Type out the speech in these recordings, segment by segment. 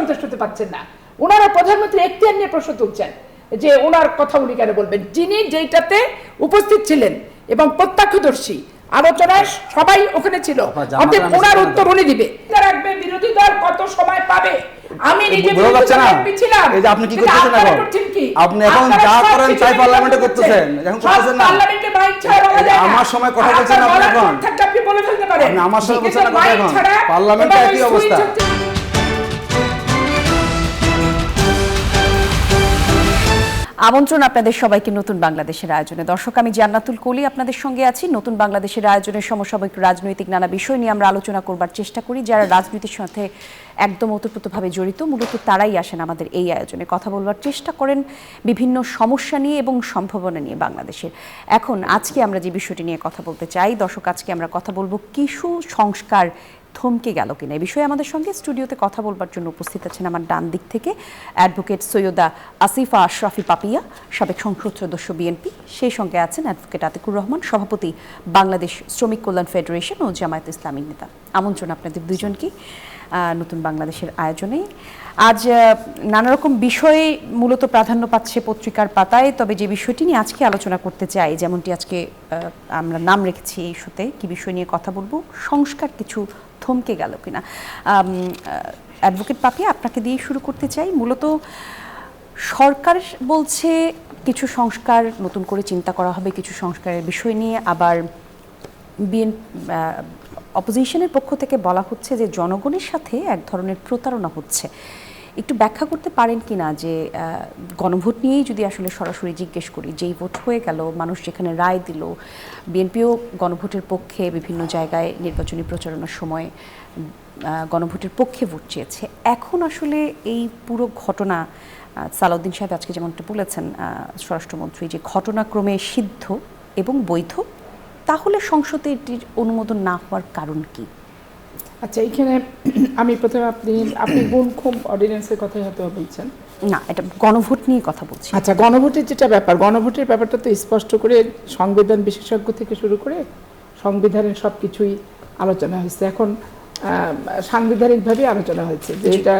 সন্তুষ্ট হতে পারছেন না। ওনারা প্রধানমন্ত্রী এখতিয়ার নিয়ে প্রশ্ন তুলছেন যে ওনার কথা উনি কেন বলবেন, যিনি যেটাতে উপস্থিত ছিলেন এবং প্রত্যক্ষদর্শী, আলোচনায় সবাই ওখানে ছিল, অতএব ওনার উত্তর উনি দিবে। রাখবে বিরোধী দল কত সময় পাবে? আমি নিজে ছিলাম। এই যে আপনি কি করতেছেন এখন? আপনি এখন যা করেন তাই পার্লামেন্টে করতেছেন, এখন করতেছেন না। পার্লামেন্টে মাইক ছাড়া বলা যায় না। আমার সময় কথা বলছেন আপনি এখন। আপনি বলে ফেলতে পারেন। আপনি আমার সময় বলছেন না কথা এখন। পার্লামেন্টে কি অবস্থা? আমন্ত্রণ আপনাদের সবাইকে নতুন বাংলাদেশের আয়োজনে। দর্শক, আমি জান্নাতুল কলি আপনাদের সঙ্গে আছি। নতুন বাংলাদেশের আয়োজনের সমসাময়িক রাজনৈতিক নানা বিষয় নিয়ে আমরা আলোচনা করবার চেষ্টা করি। যারা রাজনীতির সাথে একদম ওতপ্রোতভাবে জড়িত, মূলত তারাই আসেন আমাদের এই আয়োজনে, কথা বলবার চেষ্টা করেন বিভিন্ন সমস্যা নিয়ে এবং সম্ভাবনা নিয়ে বাংলাদেশের। এখন আজকে আমরা যে বিষয়টি নিয়ে কথা বলতে চাই দর্শক, আজকে আমরা কথা বলবো কিছু সংস্কার থমকে গেল কিনা এই বিষয়ে। আমাদের সঙ্গে স্টুডিওতে কথা বলবার জন্য উপস্থিত আছেন আমার ডান দিক থেকে অ্যাডভোকেট সৈয়দা আসিফা আশরাফি পাপিয়া, সাবেক সংসদ সদস্য বিএনপি। সেই সঙ্গে আছেন অ্যাডভোকেট আতিকুর রহমান, সভাপতি বাংলাদেশ শ্রমিক কল্যাণ ফেডারেশন ও জামায়াত ইসলামীর নেতা। আমন্ত্রণ আপনাদের দুজনকেই নতুন বাংলাদেশের আয়োজনে। আজ নানা রকম বিষয়ে মূলত প্রাধান্য পাচ্ছে পত্রিকার পাতায়, তবে যে বিষয়টি নিয়ে আজকে আলোচনা করতে চাই, যেমনটি আজকে আমরা নাম রেখেছি এই ইস্যুতে, কি বিষয় নিয়ে কথা বলবো, সংস্কার কিছু থমকে গেল কিনা। অ্যাডভোকেট পাপিয়া, আপনাকে দিয়ে শুরু করতে চাই। মূলত সরকার বলছে কিছু সংস্কার নতুন করে চিন্তা করা হবে, কিছু সংস্কারের বিষয় নিয়ে, আবার অপোজিশনের পক্ষ থেকে বলা হচ্ছে যে জনগণের সাথে এক ধরনের প্রতারণা হচ্ছে। একটু ব্যাখ্যা করতে পারেন কিনা যে গণভোট নিয়েই যদি আসলে সরাসরি জিজ্ঞেস করি, যেই ভোট হয়ে গেল, মানুষ যেখানে রায় দিল, বিএনপিও গণভোটের পক্ষে বিভিন্ন জায়গায় নির্বাচনী প্রচারণার সময় গণভোটের পক্ষে ভোট চেয়েছে, এখন আসলে এই পুরো ঘটনা, সালাউদ্দিন সাহেব আজকে যেমনটা বলেছেন স্বরাষ্ট্রমন্ত্রী, যে ঘটনাক্রমে সিদ্ধ এবং বৈধ, তাহলে সংসদে এটির অনুমোদন না হওয়ার কারণ কি? আচ্ছা, এইখানে আমি প্রথমে আপনি গুণক্ষম অর্ডিন্যান্সের কথাই হয়তো বলছেন না, এটা গণভোট নিয়ে কথা বলছি। আচ্ছা, গণভোটের যেটা ব্যাপার, গণভোটের ব্যাপারটা তো স্পষ্ট করে সংবিধান বিশেষজ্ঞ থেকে শুরু করে সংবিধানের সব কিছুই আলোচনা হয়েছে। এখন সাংবিধানিকভাবে আলোচনা হয়েছে যে এটা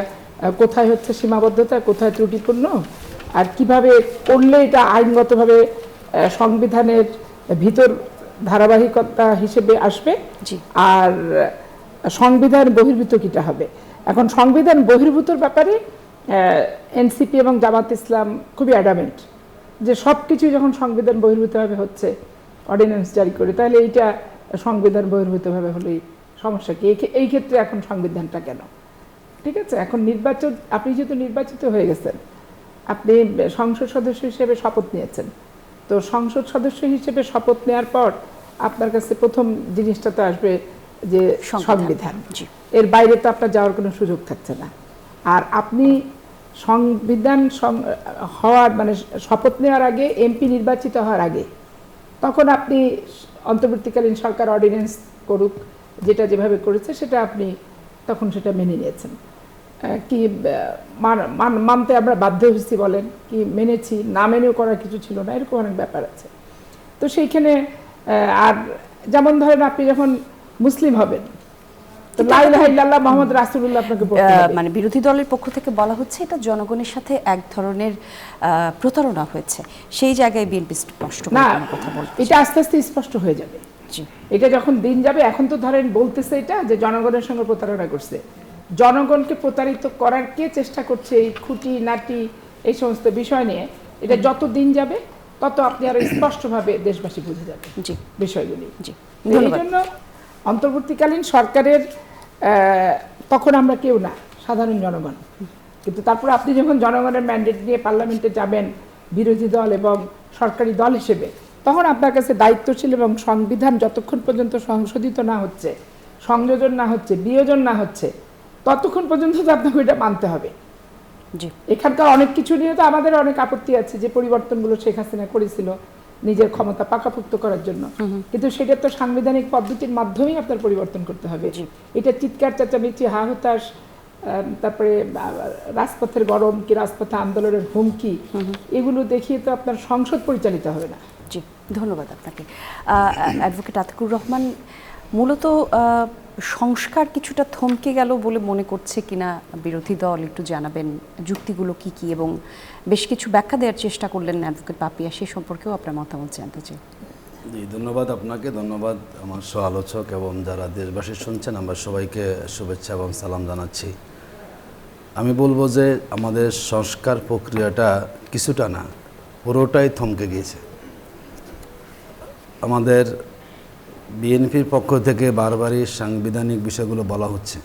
কোথায় হচ্ছে সীমাবদ্ধতা, কোথায় ত্রুটিপূর্ণ, আর কিভাবে করলে এটা আইনগতভাবে সংবিধানের ভিতর ধারাবাহিকতা হিসেবে আসবে, আর সংবিধান বহির্ভূত কিটা হবে। এখন সংবিধান বহির্ভূতর ব্যাপারে এনসিপি এবং জামাত ইসলাম খুবই অ্যাডামেন্ট যে সব কিছুই যখন সংবিধান বহির্ভূতভাবে হচ্ছে অর্ডিন্যান্স জারি করে, তাহলে এইটা সংবিধান বহির্ভূতভাবে হলেই সমস্যা কি? এই ক্ষেত্রে এখন সংবিধানটা কেন? ঠিক আছে, এখন নির্বাচন, আপনি যেহেতু নির্বাচিত হয়ে গেছেন, আপনি সংসদ সদস্য হিসেবে শপথ নিয়েছেন, তো সংসদ সদস্য হিসেবে শপথ নেওয়ার পর আপনার কাছে প্রথম জিনিসটা তো আসবে যে সংবিধান। এর বাইরে তো আপনার যাওয়ার কোনো সুযোগ থাকছে না। আর আপনি সংবিধান হওয়ার মানে শপথ নেওয়ার আগে, এমপি নির্বাচিত হওয়ার আগে, তখন আপনি অন্তর্বর্তীকালীন সরকার অর্ডিন্যান্স করুক, যেটা যেভাবে করেছে সেটা আপনি তখন সেটা মেনে নিয়েছেন। কি মানতে আমরা বাধ্য হয়েছি বলেন, কি মেনেছি, না মেনেও করার কিছু ছিল না, এরকম অনেক ব্যাপার আছে। তো সেইখানে আর যেমন ধরেন আপনি যখন মুসলিম হবেন, লা ইলাহা ইল্লাল্লাহ মুহাম্মদ রাসূলুল্লাহ আপনাকে বলতে হবে। মানে বিরোধী দলের পক্ষ থেকে বলা হচ্ছে এটা জনগণের সাথে এক ধরনের প্রতারণা হয়েছে, সেই জায়গায় বিএনপি স্পষ্ট করে কথা বলছে। এটা আস্তে আস্তে স্পষ্ট হয়ে যাবে। এটা যখন দিন যাবে, এখন তো ধরেন বলতেছে এটা যে জনগণের সঙ্গে প্রতারণা করছে, জনগণকে প্রতারিত করার কে চেষ্টা করছে এই খুঁটি নাটি এই সমস্ত বিষয় নিয়ে, এটা যত দিন যাবে তত আপনি আরো স্পষ্টভাবে দেশবাসী বুঝে যাবে বিষয়গুলি। এই জন্য অন্তর্বর্তীকালীন সরকারের তখন আমরা কেউ না, সাধারণ জনগণ, কিন্তু তারপর আপনি যখন জনগণের ম্যান্ডেট নিয়ে পার্লামেন্টে যাবেন বিরোধী দল এবং সরকারি দল হিসেবে, তখন আপনার কাছে দায়িত্বশীল এবং সংবিধান যতক্ষণ পর্যন্ত সংশোধিত না হচ্ছে, সংযোজন না হচ্ছে, বিয়োজন না হচ্ছে, ততক্ষণ পর্যন্ত তো আপনাকে এটা মানতে হবে। এখানকার অনেক কিছু নিয়ে তো আমাদের অনেক আপত্তি আছে, যে পরিবর্তনগুলো শেখ হাসিনা করেছিল নিজের ক্ষমতা পাকাপোক্ত করার জন্য, কিন্তু সেটা তো সাংবিধানিক পদ্ধতির মাধ্যমেই আপনার পরিবর্তন করতে হবে। এটা চিৎকার চেঁচামেচি, হা হতাশ, তারপরে রাজপথের গরম কি রাজপথে আন্দোলনের হুমকি, এগুলো দেখিয়ে তো আপনার সংসদ পরিচালিত হবে না। জি, ধন্যবাদ আপনাকে। অ্যাডভোকেট আতিকুর রহমান, মূলত সংস্কার কিছুটা থমকে গেল বলে মনে করছে কিনা বিরোধী দল, একটু জানাবেন যুক্তিগুলো কি কি, এবং বেশ কিছু ব্যাখ্যা দেওয়ার চেষ্টা করলেন অ্যাডভোকেট পাপিয়া, সে সম্পর্কেও আপনার মতামত জানতে চাই। জি, ধন্যবাদ আপনাকে, ধন্যবাদ আমার সহ আলোচক এবং যারা দেশবাসী শুনছেন, আমরা সবাইকে শুভেচ্ছা এবং সালাম জানাচ্ছি। আমি বলবো যে আমাদের সংস্কার প্রক্রিয়াটা কিছুটা না, পুরোটাই থমকে গিয়েছে। আমাদের বিএনপির পক্ষ থেকে বারবারই সাংবিধানিক বিষয়গুলো বলা হচ্ছে।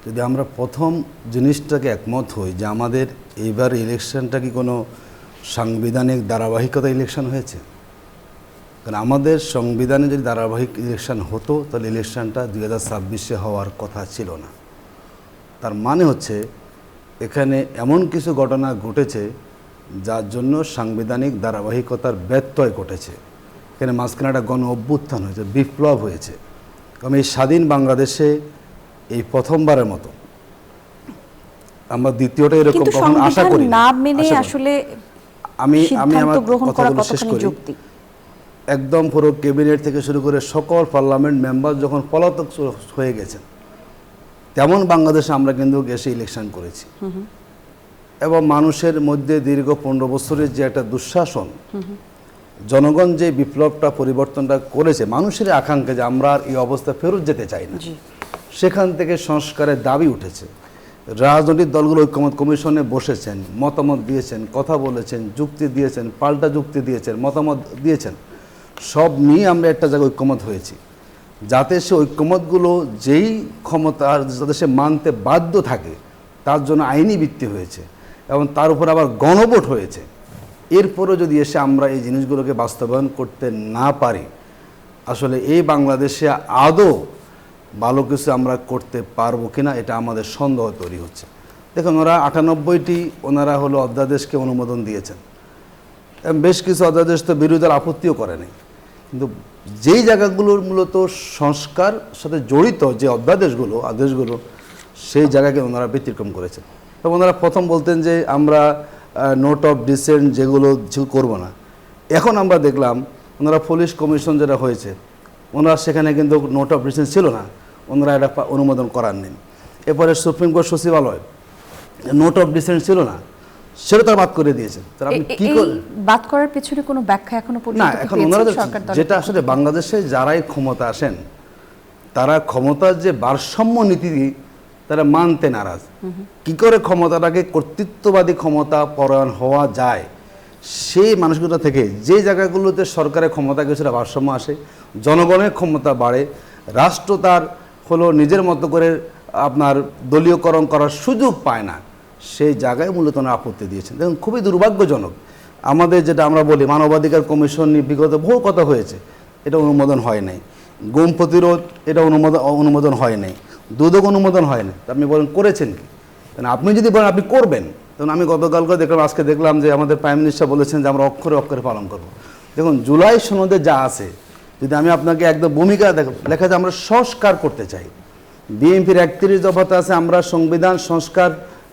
যদি আমরা প্রথম জিনিসটাকে একমত হই যে আমাদের এইবার ইলেকশনটা কি কোনো সাংবিধানিক ধারাবাহিকতা ইলেকশন হয়েছে? কারণ আমাদের সংবিধানে যদি ধারাবাহিক ইলেকশন হতো তাহলে ইলেকশনটা 2026-এ হওয়ার কথা ছিল না। তার মানে হচ্ছে এখানে এমন কিছু ঘটনা ঘটেছে যার জন্য সাংবিধানিক ধারাবাহিকতার ব্যত্যয় ঘটেছে। এখানে মাঝখানে একটা গণ অভ্যুত্থান হয়েছে, বিপ্লব হয়েছে। কারণ এই স্বাধীন বাংলাদেশে এই প্রথমবারের মতো, আমরা দ্বিতীয়টা এরকম কখনো আশা করি না মেনে আসলে আমি আমার গ্রহণ করা কথাগুলো শেষ কতখানি করি। যুক্তি? একদম পুরো ক্যাবিনেট থেকে শুরু করে সকল পার্লামেন্ট মেম্বার যখন পলাতক হয়ে গেছেন, তেমন বাংলাদেশে আমরা কিন্তু এসে ইলেকশন করেছি। এবং মানুষের মধ্যে দীর্ঘ 15 বছরের যে একটা দুঃশাসন, জনগণ যে বিপ্লবটা পরিবর্তনটা করেছে, মানুষের আকাঙ্ক্ষা যে আমরা আর এই অবস্থা ফেরত যেতে চাই না, সেখান থেকে সংস্কারের দাবি উঠেছে। রাজনৈতিক দলগুলো ঐক্যমত কমিশনে বসেছেন, মতামত দিয়েছেন, কথা বলেছেন, যুক্তি দিয়েছেন, পাল্টা যুক্তি দিয়েছেন, মতামত দিয়েছেন, সব নিয়ে আমরা একটা জায়গায় ঐক্যমত হয়েছি, যাতে সে ঐক্যমতগুলো যেই ক্ষমতা যাতে সে মানতে বাধ্য থাকে তার জন্য আইনি ভিত্তি হয়েছে এবং তার উপর আবার গণভোট হয়েছে। এরপরও যদি এসে আমরা এই জিনিসগুলোকে বাস্তবায়ন করতে না পারি, আসলে এই বাংলাদেশে আদৌ ভালো কিছু আমরা করতে পারবো কিনা, এটা আমাদের সন্দেহ তৈরি হচ্ছে। দেখুন, ওরা 98টি ওনারা হলো অধ্যাদেশকে অনুমোদন দিয়েছেন। বেশ কিছু অধ্যাদেশ তো বিরোধী দল আপত্তিও করে নাই, কিন্তু যেই জায়গাগুলোর মূলত সংস্কার সাথে জড়িত যে আদেশগুলো সেই জায়গাকে ওনারা ব্যতিক্রম করেছেন। এবং ওনারা প্রথম বলতেন যে আমরা নোট অফ ডিসেন্ট যেগুলো করব না। এখন আমরা দেখলাম ওনারা পুলিশ কমিশন যেটা হয়েছে, ওনারা সেখানে কিন্তু নোট অফ ডিসেন্ট ছিল না, ওনারা এটা অনুমোদন করাননি। এরপরে সুপ্রিম কোর্ট সচিবালয় নোট অফ ডিসেন্ট ছিল না, সেটা তারা বাদ করে দিয়েছেন। তারা আপনি কি করেন? বাদ করার পেছনে কোনো ব্যাখ্যা এখনো পর্যন্ত না, এখন ওনারা যেটা আসলে বাংলাদেশে যারাই ক্ষমতা আসেন, তারা ক্ষমতার যে ভারসাম্য নীতি তারা মানতে নারাজ। কি করে ক্ষমতাটাকে কর্তৃত্ববাদী ক্ষমতা পরায়ণ হওয়া যায়, সেই মানুষগুলো থেকে যে জায়গাগুলোতে সরকারের ক্ষমতা কিছুটা ভারসাম্য আসে, জনগণের ক্ষমতা বাড়ে, রাষ্ট্র তার হলো নিজের মতো করে আপনার দলীয়করণ করার সুযোগ পায় না, সেই জায়গায় মূলত আপত্তি দিয়েছেন। দেখুন, খুবই দুর্ভাগ্যজনক। আমাদের যেটা আমরা বলি মানবাধিকার কমিশন নিয়ে বিগত বহু কথা হয়েছে, এটা অনুমোদন হয় নাই। গুম প্রতিরোধ, এটা অনুমোদন হয় নাই। দুদক অনুমোদন হয় না। আপনি বলেন করেছেন কি? কারণ আপনি যদি বলেন আপনি করবেন, তখন আমি গতকালকে দেখলাম, আজকে দেখলাম যে আমাদের প্রাইম মিনিস্টার বলেছেন যে আমরা অক্ষরে অক্ষরে পালন করব। দেখুন, জুলাই সনদে যা আছে, যদি আমি আপনাকে একদম ভূমিকা লেখা যায় আমরা সংস্কার করতে চাই। বিএনপির 31 দফাতে আছে আমরা সংবিধান সংস্কার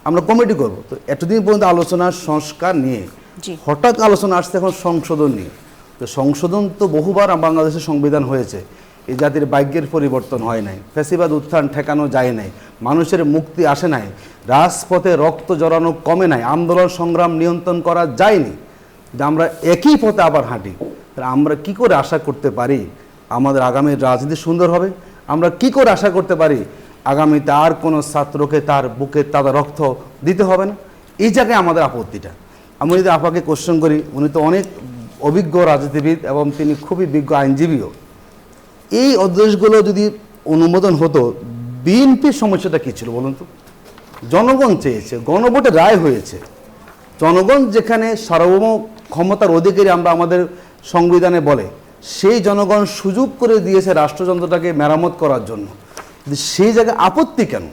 আমরা কমিটি করব। তো এতদিন পর্যন্ত আলোচনা সংস্কার নিয়ে, হঠাৎ আলোচনা আসছে এখন সংশোধন নিয়ে। তো সংশোধন তো বহুবার বাংলাদেশের সংবিধান হয়েছে, এই জাতির ভাগ্যের পরিবর্তন হয় নাই, ফ্যাসিবাদ উত্থান ঠেকানো যায় নাই, মানুষের মুক্তি আসে নাই, রাজপথে রক্ত জড়ানো কমে নাই, আন্দোলন সংগ্রাম নিয়ন্ত্রণ করা যায়নি। যে আমরা একই পথে আবার হাঁটি, আমরা কি করে আশা করতে পারি আমাদের আগামীর রাজনীতি সুন্দর হবে? আমরা কি করে আশা করতে পারি আগামীতে আর কোনো ছাত্রকে তার বুকে তাদের রক্ত দিতে হবে না? এই জায়গায় আমাদের আপত্তিটা। আমি যদি আপাকে কোশ্চেন করি, উনি তো অনেক অভিজ্ঞ রাজনীতিবিদ এবং তিনি খুবই বিজ্ঞ আইনজীবীও। এই অধ্যাদেশগুলো যদি অনুমোদন হতো, বিএনপির সমস্যাটা কী ছিল বলুন তো? জনগণ চেয়েছে, গণভোটে রায় হয়েছে। জনগণ যেখানে সার্বভৌম ক্ষমতার অধিকারী আমরা আমাদের সংবিধানে বলে, সেই জনগণ সুযোগ করে দিয়েছে রাষ্ট্রযন্ত্রটাকে মেরামত করার জন্য। সেই জায়গায় আপত্তি কেন?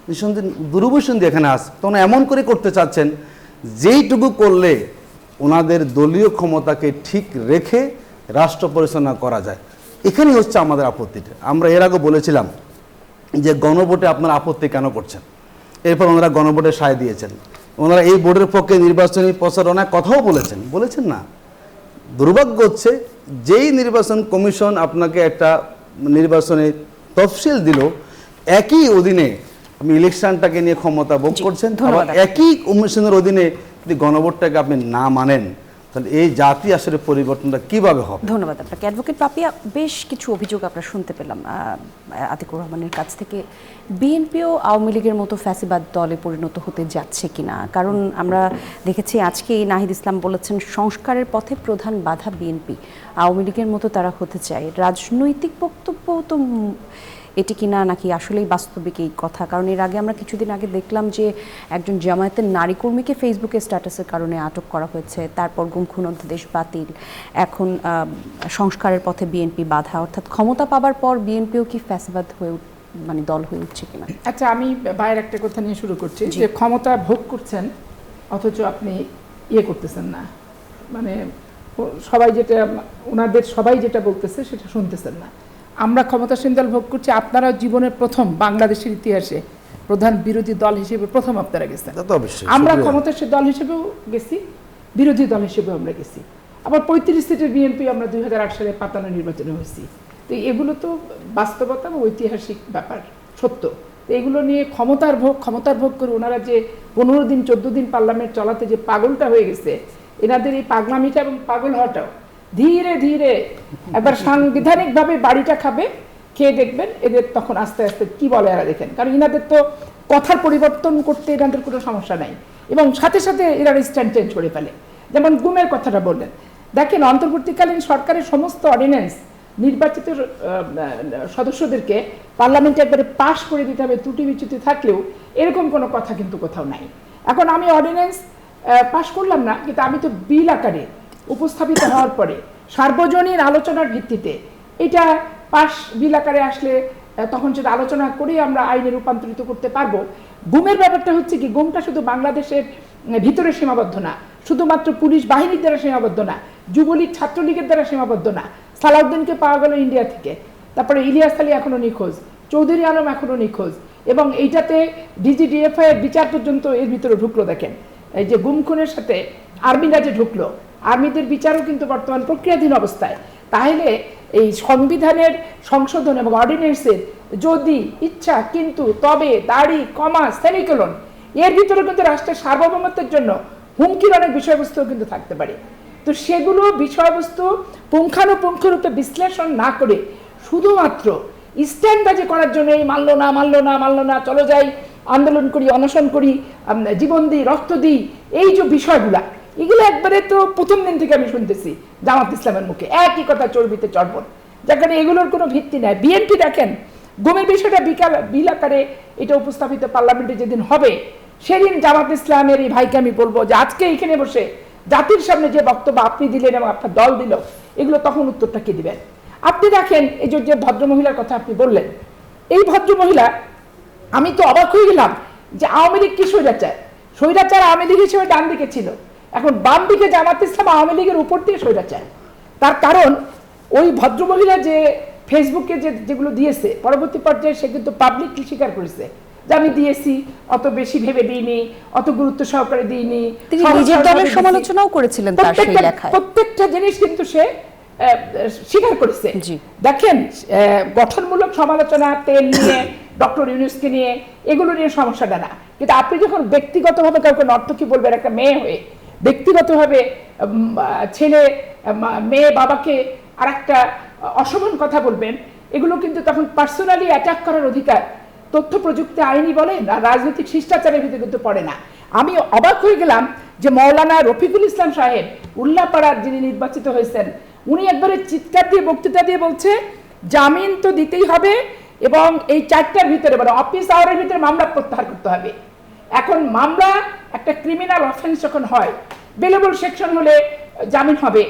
নিঃসন্দেহে দুরভিসন্ধি এখানে আসে। তখন এমন করে করতে চাচ্ছেন যেইটুকু করলে ওনাদের দলীয় ক্ষমতাকে ঠিক রেখে রাষ্ট্র পরিচালনা করা যায়। এখানেই হচ্ছে আমাদের আপত্তিটা। আমরা এর আগে বলেছিলাম যে গণভোটে আপনারা আপত্তি কেন করছেন, এরপর ওনারা গণভোটে সায় দিয়েছেন। ওনারা এই বোর্ডের পক্ষে নির্বাচনী প্রচারণায় কথাও বলেছেন না। দুর্ভাগ্য হচ্ছে যেই নির্বাচন কমিশন আপনাকে একটা নির্বাচনে তফসিল দিল, একই অধীনে আপনি ইলেকশনটাকে নিয়ে ক্ষমতা ভোগ করছেন, ধন্যবাদ। আবার একই কমিশনের অধীনে যদি গণভোটটাকে আপনি না মানেন, তাহলে এই জাতি আসলে পরিবর্তনটা কিভাবে হবে? ধন্যবাদ আপনাকে। অ্যাডভোকেট পাপিয়া, বেশ কিছু অভিযোগ আমরা শুনতে পেলাম আতিকুর রহমানের কাছ থেকে। বিএনপিও আওয়ামী লীগের মতো ফ্যাসিবাদ দলে পরিণত হতে যাচ্ছে কিনা? কারণ আমরা দেখেছি আজকে নাহিদ ইসলাম বলেছেন সংস্কারের পথে প্রধান বাধা বিএনপি, আওয়ামী লীগের মতো তারা হতে চায়। রাজনৈতিক বক্তব্য তো এটি কিনা, নাকি আসলেই বাস্তবিক এই কথা? কারণ এর আগে আমরা কিছুদিন আগে দেখলাম যে একজন জামায়াতের নারী কর্মীকে ফেসবুকে স্ট্যাটাসের কারণে আটক করা হয়েছে, তারপর গুম খুন অধ্যাদেশ বাতিল, এখন সংস্কারের পথে বিএনপি বাধা। অর্থাৎ ক্ষমতা পাবার পর বিএনপিও কি ফ্যাসিবাদ হয়ে মানে দল হয়ে উঠছে কিনা? আচ্ছা, আমি বাইরের একটা কথা নিয়ে শুরু করছি যে ক্ষমতা ভোগ করছেন অথচ আপনি ইয়ে করতেছেন না, মানে সবাই যেটা ওনাদের সবাই যেটা বলতেছে সেটা শুনতেছেন না। আমরা ক্ষমতাসীন দল ভোগ করছি, আপনারা জীবনের প্রথম বাংলাদেশের ইতিহাসে প্রধান বিরোধী দল হিসেবে প্রথম আপনারা গেছেন। তা তো অবশ্যই, আমরা শুকরিয়া। ক্ষমতাসীন দল হিসেবেও গেছি, বিরোধী দল হিসেবেও আমরা গেছি। আবার 35 সিটের বিএনপি আমরা 2008 সালে পাতানো নির্বাচনে হয়েছি। তো এগুলো তো বাস্তবতা বা ঐতিহাসিক ব্যাপার, সত্য। তো এগুলো নিয়ে ক্ষমতার ভোগ করে ওনারা যে 15 দিন 14 দিন পার্লামেন্ট চলাতে যে পাগলটা হয়ে গেছে, এনাদের এই পাগলামিটা এবং পাগল হওয়াটাও ধীরে ধীরে একবার সাংবিধানিকভাবে বাড়িটা খাবে, খেয়ে দেখবেন এদের তখন আস্তে আস্তে কি বলে এরা দেখেন। কারণ এনাদের তো কথার পরিবর্তন করতে এনাদের কোনো সমস্যা নাই, এবং সাথে সাথে এরা স্ট্যান্ড চেঞ্জ করে ফেলে। যেমন গুমের কথাটা বললেন, দেখেন অন্তর্বর্তীকালীন সরকারের সমস্ত অর্ডিন্যান্স নির্বাচিত সদস্যদেরকে পার্লামেন্টে একবারে পাশ করে দিতে হবে ত্রুটি বিচ্যুতি থাকলেও, এরকম কোনো কথা কিন্তু কোথাও নাই। এখন আমি অর্ডিন্যান্স পাশ করলাম না, কিন্তু আমি তো বিল আকারে উপস্থাপিত হওয়ার পরে সার্বজনীন আলোচনার ভিত্তিতে এটা পাশ বিল আকারে আসলে তখন সেটা আলোচনা করেই আমরা আইনে রূপান্তরিত করতে পারবো। গুমের ব্যাপারটা হচ্ছে কি, গুমটা শুধু বাংলাদেশের ভিতরে সীমাবদ্ধ না, শুধুমাত্র পুলিশ বাহিনীর দ্বারা সীমাবদ্ধ না, যুবলীগ ছাত্রলীগের দ্বারা সীমাবদ্ধ না। সালাউদ্দিনকে পাওয়া গেল ইন্ডিয়া থেকে, তারপরে ইলিয়াস আলী এখনো নিখোঁজ, চৌধুরী আলম এখনো নিখোঁজ, এবং এইটাতে ডিজিডিএফআই এর বিচার পর্যন্ত এর ভিতরে ঢুকলো। দেখেন এই যে গুম খুনের সাথে আর্মিরা যে ঢুকলো, আর্মিদের বিচারও কিন্তু বর্তমান প্রক্রিয়াধীন অবস্থায়। তাহলে এই সংবিধানের সংশোধন এবং অর্ডিন্যান্সের যদি ইচ্ছা, কিন্তু, তবে, দাড়ি, কমা, সেমিকোলন, এর ভিতরে কিন্তু রাষ্ট্রের সার্বভৌমত্বের জন্য হুমকির অনেক বিষয়বস্তু কিন্তু থাকতে পারে। তো সেগুলো বিষয়বস্তু পুঙ্খানুপুঙ্খরূপে বিশ্লেষণ না করে শুধুমাত্র স্ট্যান্ডবাজি করার জন্য এই মানলো না, চলো যাই, আন্দোলন করি, অনশন করি, জীবন দিই, রক্ত দিই, এই যে বিষয়গুলা, এগুলো একবারে তো প্রথম দিন থেকে আমি শুনতেছি জামাত ইসলামের মুখে একই কথা, চর্বিতে চর্বণ, যেখানে এগুলোর কোনো ভিত্তি নাই। বিএনপি দেখেন গুমের বিষয়টা বিল আকারে এটা উপস্থাপিত পার্লামেন্টে যেদিন হবে, সেদিন জামাত ইসলামের এই ভাইকে আমি বলবো যে আজকে এখানে বসে জাতির সামনে যে বক্তব্য আপনি দিলেন এবং আপনার দল দিল, এগুলো তখন উত্তরটা কি দিবেন? আপনি দেখেন এই যে ভদ্রমহিলার কথা আপনি বললেন, এই ভদ্রমহিলা, আমি তো অবাক হয়ে গেলাম যে আওয়ামী লীগ কি স্বৈরাচার আওয়ামী লীগ হিসেবে ডান দিকে ছিল, এখন বাম দিকে জামাত ইসলাম আওয়ামী লীগের উপর দিয়ে স্বৈরাচার। তার কারণ ওই ভদ্রমহিলা যে ফেসবুকে যেগুলো দিয়েছে, পরবর্তী পর্যায়ে সে কিন্তু পাবলিকলি স্বীকার করেছে যে আমি দিয়েছি, অত বেশি ভেবে দিইনি, অত গুরুত্ব সহকারে দিইনি। তিনি নিজের দলের সমালোচনাও করেছিলেন তার সেই লেখায়, প্রত্যেকটা জিনিস কিন্তু সে স্বীকার করেছে। দেখেন গঠনমূলক সমালোচনা তেল নিয়ে, ডক্টর ইউনূসকে নিয়ে, এগুলো নিয়ে সমস্যাটা না, কিন্তু আপনি যখন ব্যক্তিগতভাবে কাউকে নর্তকী বলবেন, একটা মেয়ে হয়ে ব্যক্তিগতভাবে ছেলে মেয়ে বাবাকে আর একটা অশোভন কথা বলবেন, এগুলো কিন্তু তখন পার্সোনালি অ্যাটাক করার অধিকার তথ্য প্রযুক্তি আইনি বলেন আর রাজনৈতিক শিষ্টাচারের ভিতরে কিন্তু পড়ে না। আমি অবাক হয়ে গেলাম যে মৌলানা রফিকুল ইসলাম সাহেব উল্লাপাড়ার যিনি নির্বাচিত হয়েছেন, উনি একবারে চিৎকার দিয়ে বক্তৃতা দিয়ে বলছে জামিন তো দিতেই হবে এবং এই 4টার ভিতরে মানে অফিস আওয়ারের ভিতরে মামলা প্রত্যাহার করতে হবে। এখন মামলা একটা ক্রিমিনাল অফেন্স যখন হয়, বেলেবল সেকশন হলে জামিন হবে,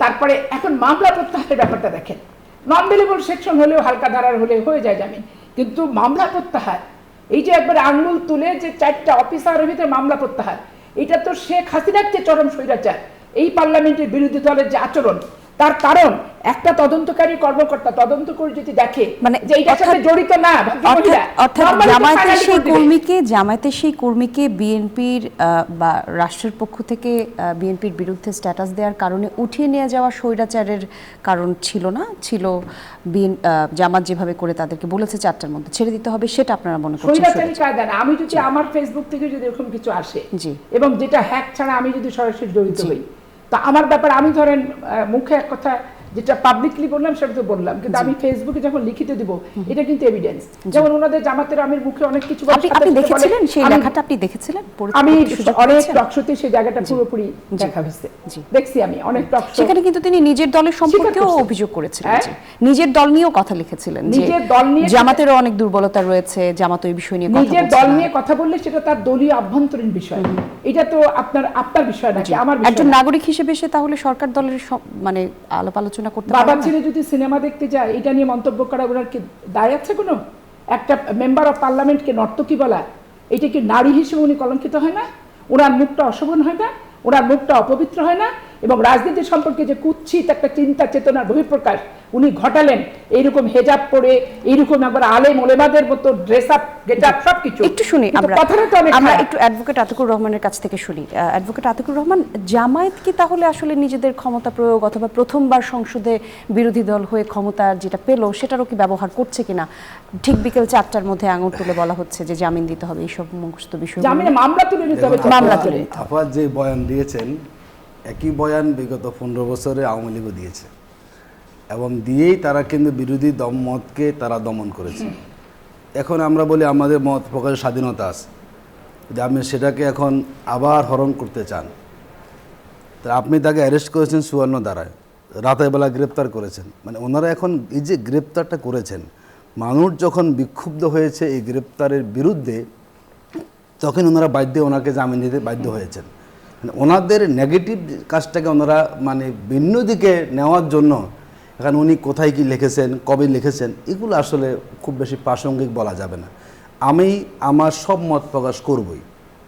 তারপরে এখন মামলা প্রত্যাহারের ব্যাপারটা দেখেন, নন বেলেবল সেকশন হলেও হালকা ধারার হলে হয়ে যায় জামিন, কিন্তু মামলা প্রত্যাহার, এই যে একবারে আঙুল তুলে যে 4টা অফিস আওয়ারের ভিতরে মামলা প্রত্যাহার, এটা তো শেখ হাসিনার যে চরম স্বৈরাচার। এই পার্লামেন্টের বিরোধী দলের যে আচরণ, তার কারণ একটা তদন্তকারী কর্মকর্তা তদন্ত করে যদি দেখে মানে যে এইটার সাথে জড়িত না অর্থাৎ জামায়াতের সেই কর্মীকে বিএনপির বা রাষ্ট্রের পক্ষ থেকে বিএনপির বিরুদ্ধে স্ট্যাটাস দেওয়ার কারণে উঠিয়ে নিয়ে যাওয়া স্বৈরাচারের কারণ ছিল না, ছিল জামাত যেভাবে করে তাদেরকে বলেছে 4টার মধ্যে ছেড়ে দিতে হবে, সেটা আপনারা মনে করছেন স্বৈরাচারী কায়দা না। আমি যদি আমার ফেসবুক থেকে যদি এরকম কিছু আসে এবং যেটা হ্যাক ছাড়া আমি যদি সরাসরি জড়িত হই, তা আমার ব্যাপার, আমি ধরেন মুখে এক কথা যেটা পাবলিকলি বললাম সেটা তো বললাম, কিন্তু আমি ফেসবুকে যখন লিখিত দিব এটা কিন্তু এভিডেন্স। যেমন ওনাদের জামাতের আমির মুখে অনেক কিছু আপনি দেখেছিলেন, সেই লেখাটা আপনি দেখেছিলেন? আমি অনেক টকশোতে সেই জায়গাটা পুরোপুরি দেখা হয়েছে, দেখছি আমি অনেক টকশো। সেখানে কিন্তু তিনি নিজের দলের সম্পর্কেও অভিযোগ করেছিলেন, নিজের দল নিয়েও কথা লিখেছিলেন, নিজের দল নিয়ে জামাতেরও অনেক দুর্বলতা রয়েছে, জামাত এই বিষয় নিয়ে কথা বলছে। নিজের দল নিয়ে কথা বললে সেটা তার দলীয় আভ্যন্তরীণ বিষয়, এটা তো আপনার বিষয় নাকি আমার বিষয়? একজন নাগরিক হিসেবে সে তাহলে সরকার দলের মানে আলাপ আলোচনা করতে পারে না? বাবা ছেলে যদি সিনেমা দেখতে যায় এটা নিয়ে মন্তব্য করা ওনার কি দায় আছে কোনো? একটা মেম্বার অফ পার্লামেন্টকে নর্তকী বলা, এটা কি নারী হিসেবে উনি কলঙ্কিত হয় না? ওনার মুখটা অশোভন হয় না? ওনার মুখটা অপবিত্র হয় না? এবং রাজনীতি সম্পর্কে যে কুৎসিত একটা চিন্তা চেতনার বহিঃপ্রকাশ উনি ঘটালেন, এইরকম হেজাব পরে, এইরকম একবার আলেম ওলেমাদের মতো ড্রেস আপ গেট আপ সবকিছু। একটু শুনি আমরা একটু অ্যাডভোকেট আতিকুর রহমানের কাছ থেকে শুনি। অ্যাডভোকেট আতিকুর রহমান, জামায়াত কি তাহলে আসলে নিজেদের ক্ষমতা প্রয়োগ অথবা প্রথমবার সংসদে বিরোধী দল হয়ে ক্ষমতা যেটা পেল সেটারও কি ব্যবহার করছে কিনা? ঠিক বিকেল 4টার মধ্যে আঙুল তুলে বলা হচ্ছে যে জামিন দিতে হবে, এইসব মুখস্থ বিষয়, জামিনে মামলা তুলে নিতে হবে, মামলা তুলে। আপনার যে বয়ান দিয়েছেন একই বয়ান বিগত 15 বছরে আওয়ামী লীগও দিয়েছে, এবং দিয়েই তারা কিন্তু বিরোধী মতকে তারা দমন করেছে। এখন আমরা বলি আমাদের মত প্রকাশের স্বাধীনতা আছে, যে আপনি সেটাকে এখন আবার হরণ করতে চান। তা আপনি তাকে অ্যারেস্ট করেছেন 54 ধারায়, রাতের বেলা গ্রেপ্তার করেছেন। মানে ওনারা এখন এই যে গ্রেপ্তারটা করেছেন, মানুষ যখন বিক্ষুব্ধ হয়েছে এই গ্রেপ্তারের বিরুদ্ধে, তখন ওনারা ওনাকে জামিন দিতে বাধ্য হয়েছেন। মানে ওনাদের নেগেটিভ কাজটাকে ওনারা মানে ভিন্ন দিকে নেওয়ার জন্য এখন উনি কোথায় কি লিখেছেন, কবে লিখেছেন, এগুলো আসলে খুব বেশি প্রাসঙ্গিক বলা যাবে না। আমি আমার সব মত প্রকাশ করবই,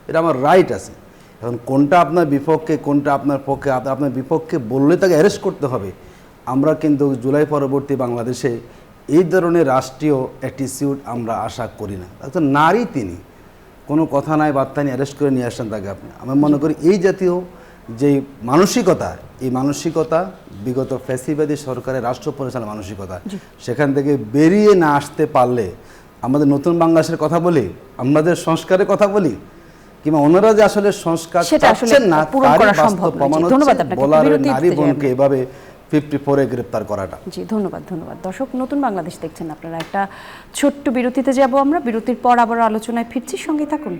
এটা আমার রাইট আছে। এখন কোনটা আপনার বিপক্ষে কোনটা আপনার পক্ষে, আপনার বিপক্ষে বললে তাকে অ্যারেস্ট করতে হবে। আমরা কিন্তু জুলাই পরবর্তী বাংলাদেশে এই ধরনের রাষ্ট্রীয় অ্যাটিটিউড আমরা আশা করি না। একজন নারী, তিনি কোনো কথা নাই বার্তা নিয়ে অ্যারেস্ট করে নিয়ে আসেন তাকে আপনি। আমি মনে করি এই জাতীয় যে মানসিকতা, এই মানসিকতা বিগত ফ্যাসিবাদী সরকারের রাষ্ট্র পরিচালনার মানসিকতা, সেখান থেকে বেরিয়ে না আসতে পারলে আমাদের নতুন বাংলাদেশের কথা বলি, আমাদের সংস্কারের কথা বলি, কিংবা ওনারা যে আসলে সংস্কার চাচ্ছেন না তারই বাস্তব প্রমাণ হচ্ছে বলার নারী বোনকে এভাবে 54-এ গ্রেপ্তার করাটা। জি, ধন্যবাদ। দর্শক, নতুন বাংলাদেশ দেখছেন আপনারা। একটা ছোট্ট বিরতিতে যাব আমরা, বিরতির পর আবার আলোচনায় ফিরছি, সঙ্গে থাকুন।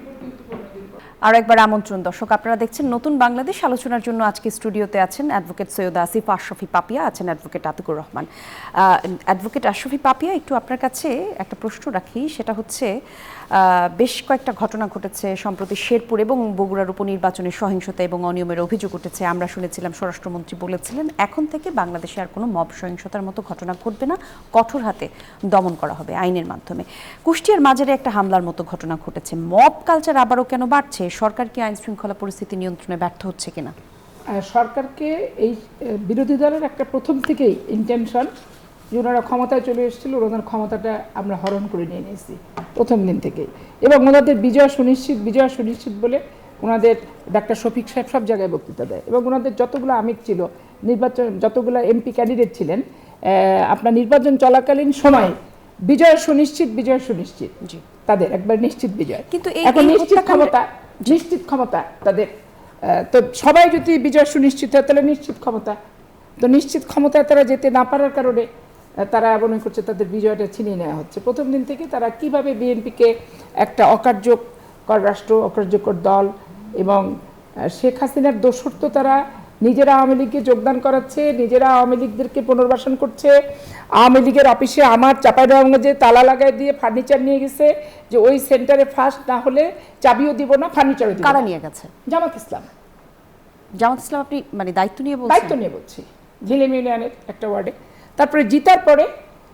আর একবার আমন্ত্রণ দর্শক, আপনারা দেখছেন নতুন বাংলাদেশ। আলোচনার জন্য আজকে স্টুডিওতে আছেন অ্যাডভোকেট সৈয়দ আসিফ আশরাফি পাপিয়া, আছেন অ্যাডভোকেট আতিকুর রহমান। অ্যাডভোকেট আশরাফি পাপিয়া, একটু আপনার কাছে একটা প্রশ্ন রাখি, সেটা হচ্ছে বেশ কয়েকটা ঘটনা ঘটেছে সম্প্রতি শেরপুর এবং বগুড়ার উপনির্বাচনের সহিংসতা এবং অনিয়মের অভিযোগ উঠেছে। আমরা শুনেছিলাম স্বরাষ্ট্রমন্ত্রী বলেছিলেন এখন থেকে বাংলাদেশে আর কোনো মব সহিংসতার মতো ঘটনা ঘটবে না, কঠোর হাতে দমন করা হবে আইনের মাধ্যমে। কুষ্টিয়ার মাজারে একটা হামলার মতো ঘটনা ঘটেছে। মব কালচার আবারও কেন বাড়ছে? সরকার কি আইন শৃঙ্খলা পরিস্থিতি নিয়ন্ত্রণে ব্যর্থ হচ্ছে কিনা? সরকারকে এই বিরোধী দলের একটা প্রথম থেকেই ইন্টেনশন যে ওনারা ক্ষমতায় চলে এসেছিল, ওনার ক্ষমতাটা আমরা হরণ করে নিয়ে নিয়েছি প্রথম দিন থেকেই। এবং ওনাদের বিজয় সুনিশ্চিত বলে ওনাদের ডাক্তার শফিক সাহেব সব জায়গায় বক্তৃতা দেয়। এবং ওনাদের যতগুলো আমির ছিল, যতগুলো এমপি ক্যান্ডিডেট ছিলেন, আপনার নির্বাচন চলাকালীন সময়ে বিজয় সুনিশ্চিত তাদের একবার নিশ্চিত বিজয়। কিন্তু এখন নিশ্চিত ক্ষমতা তাদের, তো সবাই যদি বিজয় সুনিশ্চিত হয় তাহলে নিশ্চিত ক্ষমতা, তো নিশ্চিত ক্ষমতায় তারা যেতে না পারার কারণে তারা মনে করছে তাদের বিজয়টা ছিনিয়ে নেওয়া হচ্ছে। প্রথম দিন থেকে তারা কিভাবে বিএনপিকে একটা অকার্যকর রাষ্ট্র, অকার্যকর দল এবং শেখ হাসিনার দোসর তো তারা নিজেরা আওয়ামী লীগকে যোগদান করাচ্ছে, নিজেরা আওয়ামী লীগদেরকে পুনর্বাসন করছে। আওয়ামী লীগের অফিসে আমার চাঁপাইনবাবগঞ্জে তালা লাগাই দিয়ে ফার্নিচার নিয়ে গেছে যে ওই সেন্টারে ফার্স্ট না হলে চাবিও দিব না, ফার্নিচারও দিব না। কারা নিয়ে গেছে? জামাত ইসলাম। আপনি মানে দায়িত্ব নিয়ে বলছি ঝিলিম ইউনিয়নের একটা ওয়ার্ডে। তারপরে জিতার পরে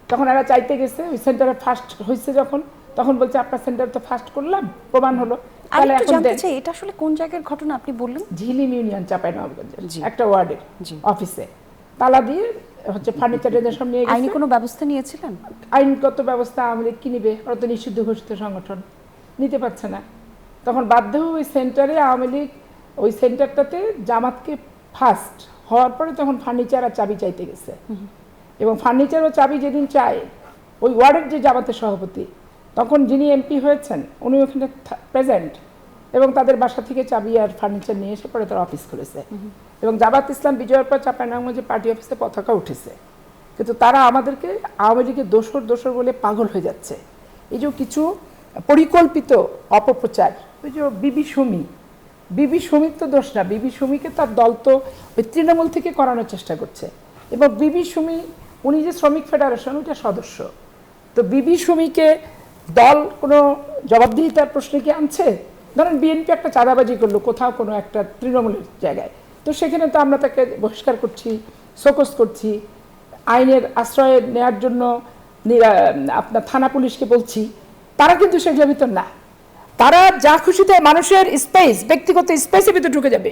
তখন এরা চাইতে গেছে ওই সেন্টারে ফার্স্ট হয়েছে যখন, তখন বলছে আপনার সেন্টার তো ফার্স্ট করলাম, প্রমাণ হলো। তাহলে এখন জানতে চাই এটা আসলে কোন জায়গার ঘটনা আপনি বললেন? ঝিলিম ইউনিয়ন চাঁপাইনবাবগঞ্জের একটা ওয়ার্ডের অফিসে। তালা দিয়ে হচ্ছে ফার্নিচারের সব নিয়ে আইনি গেছে। কোনো ব্যবস্থা নিয়েছিলেন? আইনগত ব্যবস্থা আওয়ামী লীগ কি নিবে? ওরা তো নিষিদ্ধ ঘোষিত সংগঠন, নিতে পারছে না। তখন বাধ্য হয়ে ওই সেন্টারে আওয়ামী লীগ ওই সেন্টারটাতে জামাতকে ফার্স্ট হওয়ার পরে তখন ফার্নিচার আর চাবি চাইতে গেছে, এবং ফার্নিচার ও চাবি যেদিন চায় ওই ওয়ার্ডের যে জামাতের সভাপতি তখন যিনি এমপি হয়েছেন উনি ওখানে প্রেজেন্ট, এবং তাদের বাসা থেকে চাবি আর ফার্নিচার নিয়ে এসে পরে তারা অফিস খুলেছে, এবং জামাত ইসলাম বিজয়ের পর চাঁপাইনবাবগঞ্জে পার্টি অফিসে পতাকা উঠেছে। কিন্তু তারা আমাদেরকে আওয়ামী লীগের দোসর বলে পাগল হয়ে যাচ্ছে। এই যে কিছু পরিকল্পিত অপপ্রচার, ওই যে বিবি সুমির তো দোষ না, বিবি সুমিকে তার দল তো ওই তৃণমূল থেকে করানোর চেষ্টা করছে, এবং বিবি সুমি উনি যে শ্রমিক ফেডারেশন ওইটা সদস্য, তো বিবি সুমিকে দল কোনো জবাবদিহিতার প্রশ্নে কি আনছে? ধরেন বিএনপি একটা চাঁদাবাজি করলো কোথাও কোনো একটা তৃণমূলের জায়গায়, তো সেখানে তো আমরা তাকে বহিষ্কার করছি, শোকজ করছি, আইনের আশ্রয় নেওয়ার জন্য আপনার থানা পুলিশকে বলছি। তারা কিন্তু সেগুলোর ভিতর না, তারা যা খুশিতে মানুষের স্পেস, ব্যক্তিগত স্পেসের ভিতরে ঢুকে যাবে।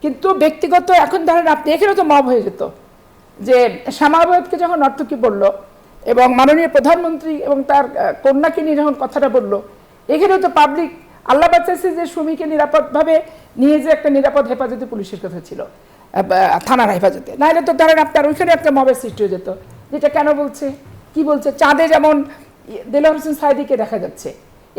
কিন্তু ব্যক্তিগত এখন ধরেন আপনি এখানে তো মব হয়ে যেত যে শ্যামাবতকে যখন নর্তকী বলল এবং মাননীয় প্রধানমন্ত্রী এবং তার কন্যাকে নিয়ে যখন কথাটা বলল, এখানেও তো পাবলিক আল্লাহ বাঁচাইছে যে সুমিকে নিরাপদভাবে নিয়ে যে একটা নিরাপদ হেফাজতে পুলিশের কথা ছিল, থানার হেফাজতে, নাহলে তো ধরেন আপনার ওইখানে একটা মবের সৃষ্টি হয়ে যেত। যেটা কেন বলছে, কি বলছে, চাঁদে যেমন দেলোয়ার হোসেন সাইদিকে দেখা যাচ্ছে,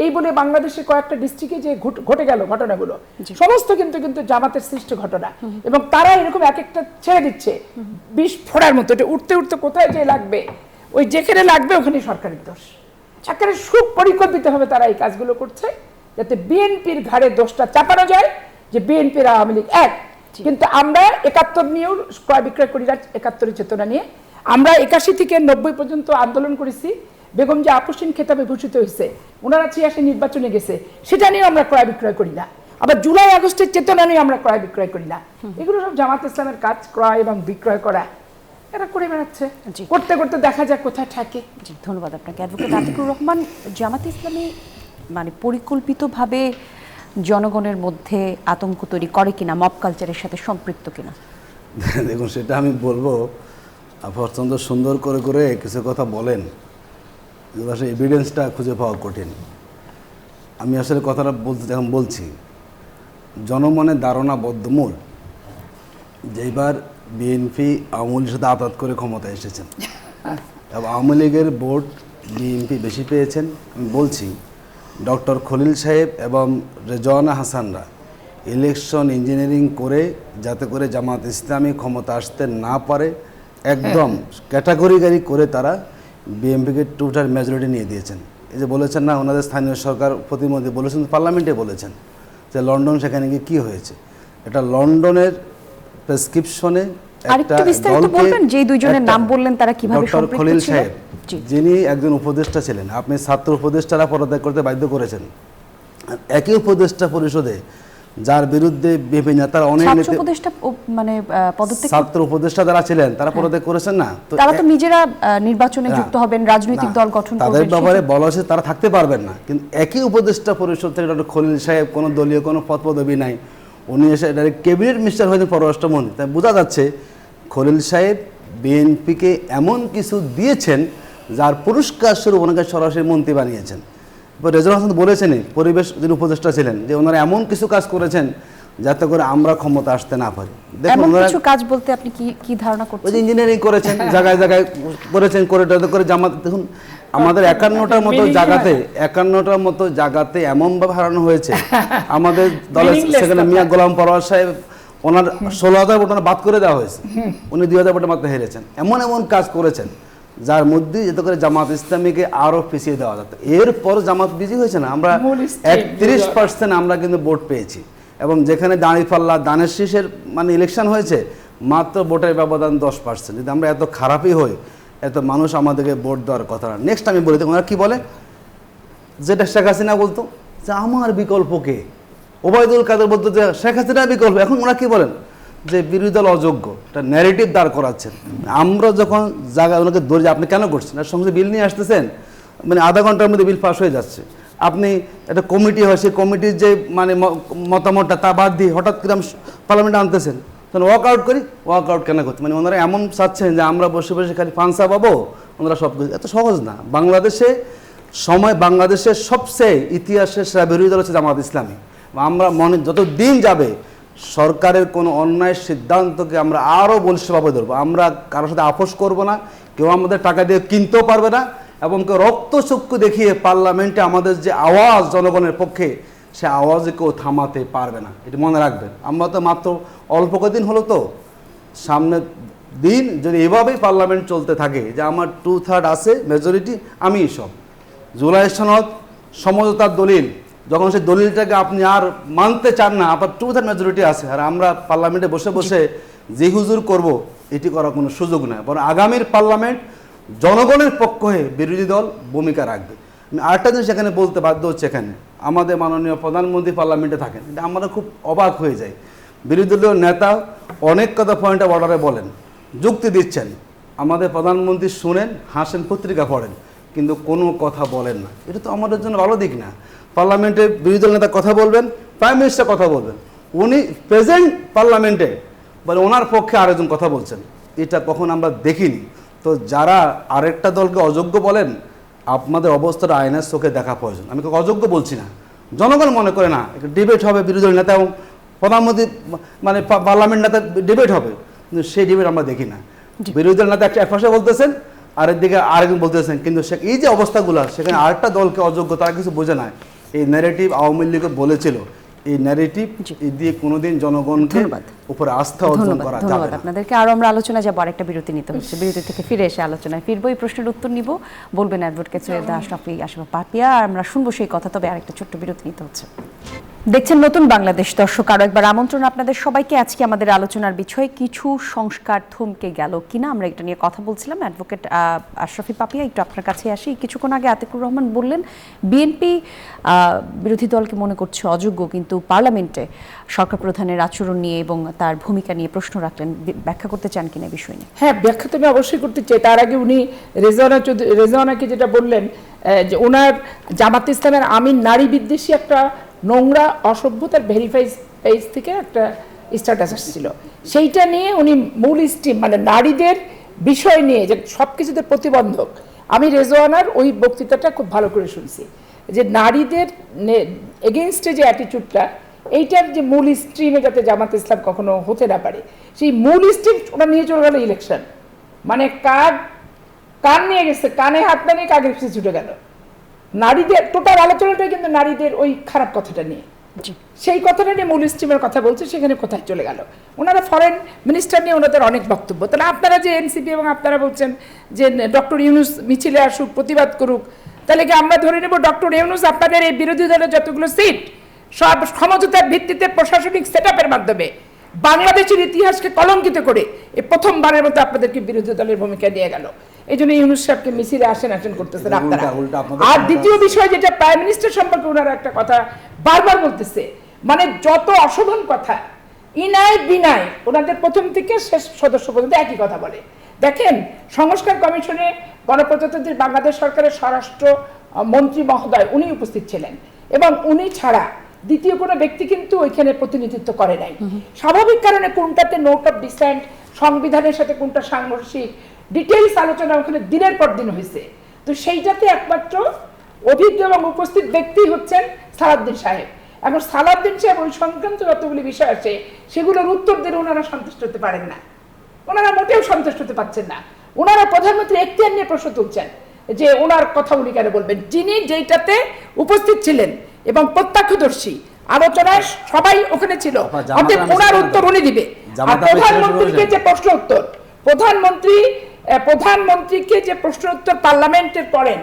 এই বলে বাংলাদেশের কয়েকটা ডিস্ট্রিক্টে যে ঘটে গেল ঘটনাগুলো সমস্ত কিন্তু জামাতের সৃষ্ট ঘটনা, এবং তারা এরকম এক একটা ছেড়ে দিচ্ছে বিষ ফোড়ার মতো, এটা উঠতে উঠতে কোথায় যে লাগবে, ওই যেখানে লাগবে ওখানে সরকারের দোষ। একেবারে সুপরিকল্পিতভাবে তারা এই কাজগুলো করছে যাতে বিএনপির ঘাড়ে দোষটা চাপানো যায় যে বিএনপির আওয়ামী লীগ এক। কিন্তু আমরা 71 নিয়েও ক্রয় বিক্রয় করি না, 71 চেতনা নিয়ে আমরা 81 থেকে 90 পর্যন্ত আন্দোলন করেছি। বেগম যে আপসীন খেতাবে ভূষিত হয়েছে, ওনারা 86 নির্বাচনে গেছে, সেটা নিয়ে আমরা ক্রয় বিক্রয় করি না। আবার জুলাই আগস্টের চেতনা নিয়ে আমরা ক্রয় বিক্রয় করি না। এগুলো সব জামাত ইসলামের কাজ, ক্রয় এবং বিক্রয় করা, এরা করে বেড়াচ্ছে। করতে করতে দেখা যাক কোথায় থাকে। জি, ধন্যবাদ আপনাকে অ্যাডভোকেট আতিকুর রহমান। জামাত ইসলামী মানে পরিকল্পিতভাবে জনগণের মধ্যে আতঙ্ক তৈরি করে কিনা, মব কালচারের সাথে সম্পৃক্ত কিনা? দেখুন, সেটা আমি বলবো, প্রচণ্ড সুন্দর করে কিছু কথা বলেন, আসলে এভিডেন্সটা খুঁজে পাওয়া কঠিন। আমি আসলে কথাটা যখন বলছি, জনমনে ধারণা বদ্ধমূল যে এবার বিএনপি আওয়ামী লীগের সাথে আঘাত করে ক্ষমতায় এসেছেন, এবং আওয়ামী লীগের ভোট বিএনপি বেশি পেয়েছেন। আমি বলছি ডক্টর খলিল সাহেব এবং রেজওয়ানা হাসানরা ইলেকশন ইঞ্জিনিয়ারিং করে যাতে করে জামাত ইসলামী ক্ষমতা আসতে না পারে, একদম ক্যাটাগরিকারি করে তারা বিএনপিকে টোটাল মেজরিটি নিয়ে দিয়েছেন। এই যে বলেছেন না, ওনাদের স্থানীয় সরকার প্রতিমন্ত্রী বলেছেন, পার্লামেন্টে বলেছেন যে লন্ডন সেখানে গিয়ে কী হয়েছে, এটা লন্ডনের প্রেসক্রিপশনে একটা দলকে, যে দুইজনের নাম বললেন তারা কিভাবে ডক্টর খলিল সাহেব যিনি একজন উপদেষ্টা ছিলেন, আপনি ছাত্র উপদেষ্টারা পদত্যাগ করতে বাধ্য করেছেন। একই উপদেষ্টা পরিষদে যার বিরুদ্ধে বিভিন্ন নেতারা অনেক মানে ছাত্র উপদেষ্টা যারা ছিলেন তারা পদত্যাগ করেছেন না, তো তারা তো নিজেরা নির্বাচনে যুক্ত হবেন, রাজনৈতিক দল গঠন করবেন, তাদের ব্যাপারে বলা হয়েছে তারা থাকতে পারবেন না। কিন্তু একই উপদেষ্টা পরিষদ থেকে ডক্টর খলিল সাহেব কোনো দলীয় কোনো পদ পদবি নাই, উনি এসে ডাইরেক্ট ক্যাবিনেট মিনিস্টার হয়েছেন, পররাষ্ট্রমন্ত্রী। তাই বোঝা যাচ্ছে খলিল সাহেব বিএনপিকে এমন কিছু দিয়েছেন যার পুরস্কার স্বরূপ ওনাকে সরাসরি মন্ত্রী বানিয়েছেন। রেজওয়ানা হাসান বলেছেন, পরিবেশ যিনি উপদেষ্টা ছিলেন, যে ওনারা এমন কিছু কাজ করেছেন যাতে করে আমরা ক্ষমতা আসতে না পারি। দেখুন, কিছু কাজ বলতে আপনি কি ধারণা করছেন? ওই ইঞ্জিনিয়ারিং করেছেন, জায়গায় জায়গায় করেছেন, করিডোর করে জামাত। দেখুন, আমাদের 51টার মতো জায়গাতে এমনভাবে হারানো হয়েছে আমাদের দলের। সেখানে মিয়া গোলাম পরোয়ার সাহেব, ওনার 16,000 ভোট বাদ করে দেওয়া হয়েছে, উনি 2,000 ভোটে মাত্র হেরেছেন। এমন কাজ করেছেন যার মধ্যে যাতে করে জামাত ইসলামীকে আরো পিছিয়ে দেওয়া যেত। এরপর জামাত বিজয়ী হয়েছে না, আমরা 31% আমরা কিন্তু ভোট পেয়েছি, এবং যেখানে দাঁড়িপাল্লা দানের শীষের মানে ইলেকশন হয়েছে মাত্র ভোটের ব্যবধান 10%। যদি আমরা এত খারাপই হই, এত মানুষ আমাদেরকে ভোট দেওয়ার কথা না। নেক্সট আমি বলি, ওনারা কি বলে, যেটা শেখ হাসিনা বলতো যে আমার বিকল্প কে, ওবায়দুল কাদের বলতো যে শেখ হাসিনা বিকল্প। এখন ওরা কি বলেন যে বিরোধী দল অযোগ্য, একটা ন্যারেটিভ দাঁড় করাচ্ছেন। আমরা যখন জায়গা ওনাকে ধরে, আপনি কেন করছেন, আর সঙ্গে বিল নিয়ে আসতেছেন, মানে আধা ঘন্টার মধ্যে বিল পাস হয়ে যাচ্ছে। আপনি একটা কমিটি হয়, সেই কমিটির যে মানে মতামতটা তা বাদ দিয়ে হঠাৎ করে পার্লামেন্টে আনতেছেন, তখন ওয়ার্কআউট করি, ওয়ার্কআউট কেন করতে, মানে ওনারা এমন চাচ্ছেন যে আমরা বসে বসে খালি ফান্সা পাবো, ওনারা সব কিছু, এত সহজ না। বাংলাদেশের সবচেয়ে ইতিহাসের সেরা বিরোধী দল হচ্ছে জামাত ইসলামী। আমরা মনে যত দিন যাবে সরকারের কোনো অন্যায় সিদ্ধান্তকে আমরা আরও বলিষ্ঠভাবে ধরবো। আমরা কারোর সাথে আপোষ করব না, কেউ আমাদের টাকা দিয়ে কিনতেও পারবে না, এবং কেউ রক্তচক্ষু দেখিয়ে পার্লামেন্টে আমাদের যে আওয়াজ জনগণের পক্ষে, সে আওয়াজে কেউ থামাতে পারবে না, এটা মনে রাখবেন। আমরা তো মাত্র অল্প কদিন হলো, তো সামনের দিন যদি এভাবেই পার্লামেন্ট চলতে থাকে যে আমার 2/3 আছে মেজরিটি, আমি সব জুলাই সনদ সমঝোতার দলিল, যখন সেই দলিলটাকে আপনি আর মানতে চান না, আপনার 2/3 মেজরিটি আছে, আর আমরা পার্লামেন্টে বসে বসে যে হুজুর করব, এটি করার কোনো সুযোগ নেই। বরং আগামীর পার্লামেন্ট জনগণের পক্ষ হয়ে বিরোধী দল ভূমিকা রাখবে। আমি আরেকটা জিনিস এখানে বলতে বাধ্য হচ্ছে, এখানে আমাদের মাননীয় প্রধানমন্ত্রী পার্লামেন্টে থাকেন, এটা আমরা খুব অবাক হয়ে যাই। বিরোধী দলীয় নেতা অনেক কথা পয়েন্ট অফ অর্ডারে বলেন, যুক্তি দিচ্ছেন, আমাদের প্রধানমন্ত্রী শুনেন, হাসেন, পত্রিকা পড়েন, কিন্তু কোনো কথা বলেন না। এটা তো আমাদের জন্য ভালো দিক না। পার্লামেন্টে বিরোধী দল নেতা কথা বলবেন, প্রাইম মিনিস্টার কথা বলবেন, উনি প্রেজেন্ট পার্লামেন্টে, মানে ওনার পক্ষে আরেকজন কথা বলছেন, এটা কখন আমরা দেখিনি। তো যারা আরেকটা দলকে অযোগ্য বলেন, আপনাদের অবস্থাটা আইনের চোখে দেখা প্রয়োজন। আমি অযোগ্য বলছি না, জনগণ মনে করে না, ডিবেট হবে বিরোধী দল নেতা এবং প্রধানমন্ত্রী, মানে পার্লামেন্ট নেতা ডিবেট হবে, কিন্তু সেই ডিবেট আমরা দেখি না। বিরোধী দল নেতা এক পাশে বলতেছেন, আরেক দিকে আরেকজন বলতেছেন, কিন্তু এই যে অবস্থাগুলো, সেখানে আরেকটা দলকে অযোগ্য, তারা কিছু বোঝে না। এই ন্যারেটিভ আওয়ামী লীগ বলেছিল, এই ন্যারেটিভ দিয়ে কোনোদিন জনগণকে উপরে আস্থা অর্জন করা যাবে না। আপনাদেরকে আরো আমরা আলোচনা যাব, আরেকটা বিরতি নিতে হচ্ছে, বিরতি থেকে ফিরে এসে আলোচনায় ফিরবো। এই প্রশ্নের উত্তর নিব, বলবেন অ্যাডভোকেট সৈয়দ আশরাফি আশরাফ পাপিয়া, আর আমরা শুনবো সেই কথা। তবে আরেকটা ছোট্ট বিরতি নিতে হচ্ছে। দেখছেন নতুন বাংলাদেশ। দর্শক, আরো একবার আমন্ত্রণ আপনাদের সবাইকে। আজকে আমাদের আলোচনার বিষয় কিছু সংস্কার থমকে গেল কিনা, আমরা এটা নিয়ে কথা বলছিলাম। অ্যাডভোকেট আশরাফি পাপিয়া, একটু আপনার কাছে আসি। কিছুক্ষণ আগে আতিকুর রহমান বললেন বিএনপি বিরোধী দলকে মনে করছে অযোগ্য, কিন্তু পার্লামেন্টে সরকার প্রধানের আচরণ নিয়ে এবং তার ভূমিকা নিয়ে প্রশ্ন রাখলেন। ব্যাখ্যা করতে চান কিনা বিষয় নিয়ে? হ্যাঁ, ব্যাখ্যা তো আমি অবশ্যই করতে চাই। তার আগে উনি রেজওয়ানাকে যেটা বললেন যে ওনার জামাত ইসলামের আমিন নারী বিদ্বেষী একটা নোংরা অসভ্যতার ভেরিফাইড পেজ থেকে একটা স্ট্যাটাস আসছিল, সেইটা নিয়ে উনি মূল স্ট্রিম, মানে নারীদের বিষয় নিয়ে যে সব কিছুতে প্রতিবন্ধক। আমি রেজওয়ানার ওই বক্তৃতাটা খুব ভালো করে শুনছি, যে নারীদের এগেনস্টে যে অ্যাটিটিউডটা, এইটার যে মূল স্ট্রিমে যাতে জামাত ইসলাম কখনো হতে না পারে, সেই মূল স্ট্রিম ওরা নিয়ে চলে গেল ইলেকশন। মানে কান নিয়ে গেছে, কানে হাত না নিয়ে কাকের পিছিয়ে ছুটে গেল। নারীদের টোটাল আলোচনাটাই কিন্তু নারীদের ওই খারাপ কথাটা নিয়ে, সেই কথাটা নিয়ে মূল স্ট্রিমের কথা বলছে, সেখানে কোথায় চলে গেল। ওনারা ফরেন মিনিস্টার নিয়ে ওনাদের অনেক বক্তব্য। তাহলে আপনারা যে এনসিপি এবং আপনারা বলছেন যে ডক্টর ইউনূস মিছিলে আসুক, প্রতিবাদ করুক, তাহলে কি আমরা ধরে নেব ডক্টর ইউনূস আপনাদের এই বিরোধী দলের যতগুলো সিট সব সমঝোতার ভিত্তিতে প্রশাসনিক সেটআপের মাধ্যমে বাংলাদেশের ইতিহাসকে কলঙ্কিত করে এই প্রথমবারের মতো আপনাদেরকে বিরোধী দলের ভূমিকা নিয়ে গেল। এই জন্য ইউনূস সাহেবকে মিছিলে আসেন করতেছেন আপনারা। আর দ্বিতীয় বিষয় যেটা প্রাইম মিনিস্টার সম্পর্কে ওনারা একটা কথা বারবার বলতেছে, মানে যত অশোভন কথা, ইনায় বিনায় ওনাদের প্রথম থেকে শেষ সদস্য পর্যন্ত একই কথা বলে। দেখেন, সংস্কার কমিশনে গণপ্রজাতন্ত্রী বাংলাদেশ সরকারের স্বরাষ্ট্র মন্ত্রী মহোদয় উনি উপস্থিত ছিলেন, এবং উনি ছাড়া দ্বিতীয় কোনো ব্যক্তি কিন্তু ওইখানে প্রতিনিধিত্ব করে নাই। স্বাভাবিক কারণে কোনটাতে নোট অফ ডিসেন্ট, সংবিধানের সাথে কোনটা সাংঘর্ষিক, ডিটেইলস আলোচনা ওখানে দিনের পর দিন হয়েছে। তো সেইটাতে একমাত্র অভিজ্ঞ এবং উপস্থিত ব্যক্তি হচ্ছেন সালাউদ্দিন সাহেব। এখন সালাউদ্দিন সাহেব ওই সংক্রান্ত যতগুলি বিষয় আছে সেগুলোর উত্তর দিলে ওনারা সন্তুষ্ট হতে পারেন না, ওনারা মোটেও সন্তুষ্ট হতে পারছেন না। ওনারা প্রধানমন্ত্রী এখতিয়ার নিয়ে প্রশ্ন তুলছেন যে ওনার কথা উনি কেন বলবেন, যিনি যেইটাতে উপস্থিত ছিলেন এবং প্রত্যক্ষদর্শী, আলোচনায় সবাই ওখানে ছিল, অতএব ওনার উত্তর উনি দিবে। আর প্রধানমন্ত্রীকে যে প্রশ্ন উত্তর, প্রধানমন্ত্রীকে যে প্রশ্ন উত্তর পার্লামেন্টের করেন,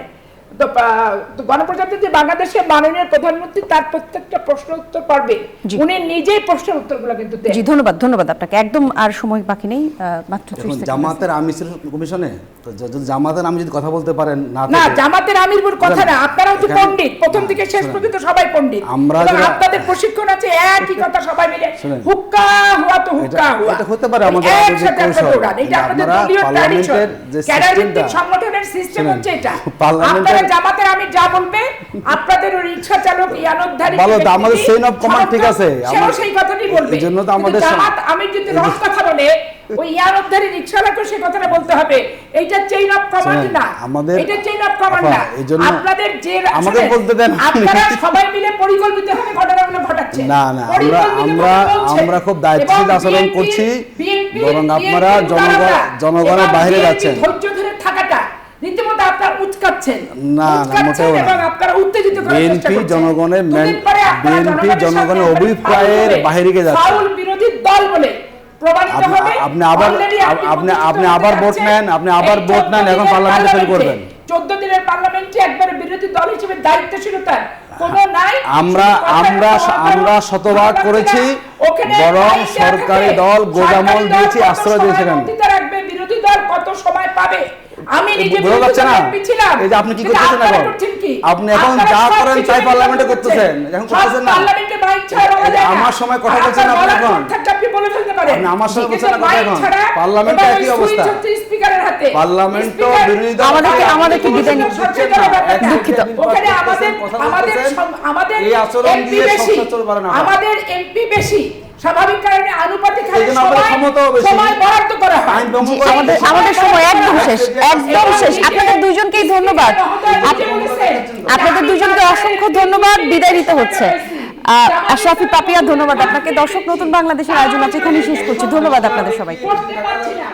গণপ্রজাতন্ত্রী বাংলাদেশের মাননীয় প্রধানমন্ত্রী তার প্রত্যেকটা প্রশ্ন উত্তর পারবে, উনি নিজেই প্রশ্নের উত্তরগুলো কিন্তু দেন। জি, ধন্যবাদ আপনাকে। একদম আর সময় বাকি নেই, মাত্র 30 সেকেন্ড। জামাতের আমির কমিশনে তো যদি জামাতের আমির যদি কথা বলতে পারেন না, জামাতের আমির বল কথা না, আপনারাও তো পণ্ডিত, প্রথম থেকে শেষ পর্যন্ত সবাই পণ্ডিত। আপনাদের প্রশিক্ষণ আছে, একই কথা সবাই মিলে হুক্কা হুয়া তো হুক্কা হুয়া, এটা হতে পারে আমাদের একসাথে এটা আপনাদের দলীয় ট্র্যাডিশন, ক্যাডার ভিত্তিক সংগঠনের সিস্টেম হচ্ছে এটা। আপনারা জামাতের আমির যা বলবে, আপনাদের রিকশা চালক, ইয়ানোদ্ধারী, বলো আমাদের চেইন অফ কমান্ড ঠিক আছে, আমরা সেই কথাটি বলবে। এই জন্য তো কিন্তু আমাদের জামাত আমি যদি রং কথা বলে ওই ইয়ারবধারী রিকশালাকে সে কথাটা বলতে হবে। এইটা চেইন অফ কমান্ড না, এটা চেইন অফ কমান্ড না। আপনাদের যে আমাকে বলতে দেন, আপনারা সবাই মিলে পরিকল্পিতভাবে ঘটনাগুলো ঘটাচ্ছেন। না না, আমরা খুব দায়িত্বশীল আচরণ করছি, বরং আপনারা জনগণের বাইরে যাচ্ছেন। ধৈর্য ধরে থাকাটা রীতিমতো আপনারা উৎকাচ্ছেন, না না, মোটেও না। এবং আপনারা উত্তেজিত করার চেষ্টা করছেন। বিএনপি জনগণের অভিপ্রায়ের বাইরে যাচ্ছে। ফাউল বিরোধী দল বলে প্রমাণিত হবে। আপনি আবার ভোট নেন, এখন পার্লামেন্টে ফেল করবেন। 14 দিনের পার্লামেন্টে একবার বিরোধী দল হিসেবে দায়িত্বশীলতা কোনো নাই। আমরা শতভাগ করেছি, বরং সরকারি দল গোজামল দিয়েছি, আশ্রয় দিয়েছে। রাখবে বিরোধী দল কত সময় পাবে? আমি নিজে বোঝা যাচ্ছে না এই যে আপনি কি করতেছেন এখন? আপনি এখন যা করেন তাই পার্লামেন্টে করতেছেন, এখন করতেছেন না। পার্লামেন্টে মাইক ছাড়া বলা যায় না। আমার সময় কথা বলছেন আপনি, এখন আপনি বলে ফেলতে পারেন। আপনি আমার সময় বলছেন না কথা, এখন পার্লামেন্টে একই অবস্থা। স্পিকারের হাতে পার্লামেন্ট তো বিরোধী দল। আমাদেরকে বিদায় নিতে দুঃখিত। ওখানে আমাদের এই আচরণ দিয়ে সংসদ চলবে না। আমাদের এমপি বেশি, স্বাভাবিক কারণে আনুপাতিক হারে এইজন্য আমাদের ক্ষমতাও বেশি। সময় বরাদ্দ করা হয়। আমাদের সময় একদম শেষ, একদম শেষ। আপনাদের দুজনকেই ধন্যবাদ, আপনাদের দুজনকে অসংখ্য ধন্যবাদ। বিদায় নিতে হচ্ছে। আশরাফি পাপিয়া, ধন্যবাদ আপনাকে। দর্শক, নতুন বাংলাদেশের আয়োজন আজ এখানেই শেষ করছি। ধন্যবাদ আপনাদের সবাইকে। করতে পারছি না।